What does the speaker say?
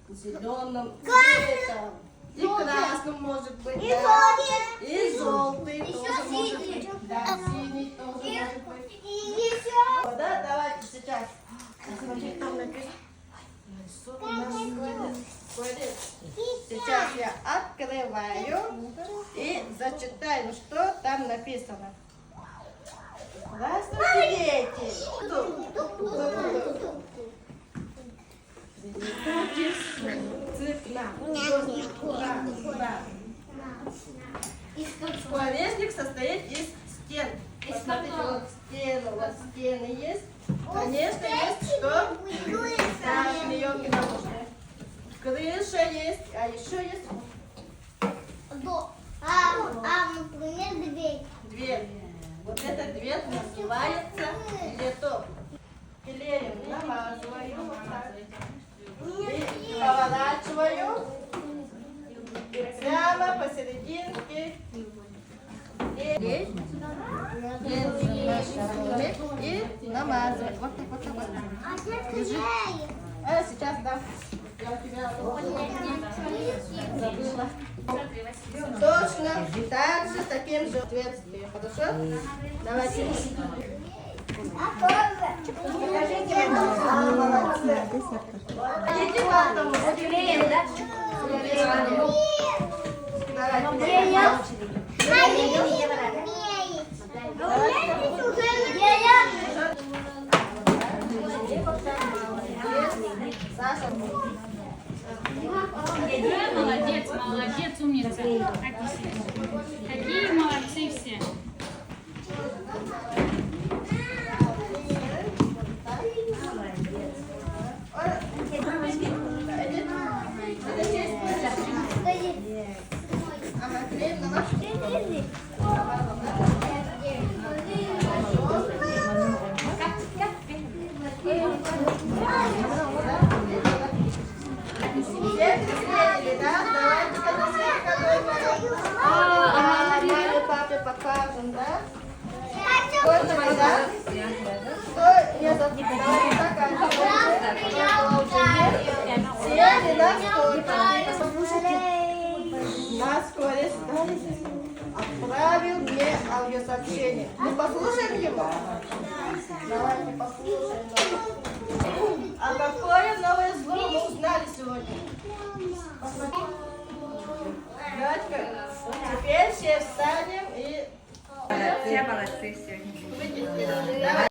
зеленым цветом. И красным может быть, да. И желтый тоже может быть. Да, синий тоже может быть. Да, давайте сейчас. Смотрите, там написано. Сейчас я открываю и зачитаю, что там написано. Здравствуйте, дети! Скворечник состоит из стен. Посмотрите, вот стены, у вас стены есть. Конечно, есть что? Да, клеенки наружные. Крыша есть, а еще есть Например, дверь. дверь. Вот эта дверь называется леток. Клеем намазываю вот так. И поворачиваю. И прямо посерединке. И намазывать. Вот так, вот так, вот так. Держи. А сейчас дам. Я у тебя забыла. Точно так же, таким же отверстием. Хорошо? Давайте. Покажите мне. Молодцы. Идите по одному. Клеим, да? Саша. Молодец, молодец, умница. Какие молодцы все. Папе покажем, да? Готовы, да? Что? Нет, давайте заканчиваем. Сели на стойку. Наш скворец отправил мне аудиосообщение. Мы послушаем его? Давайте послушаем. А какой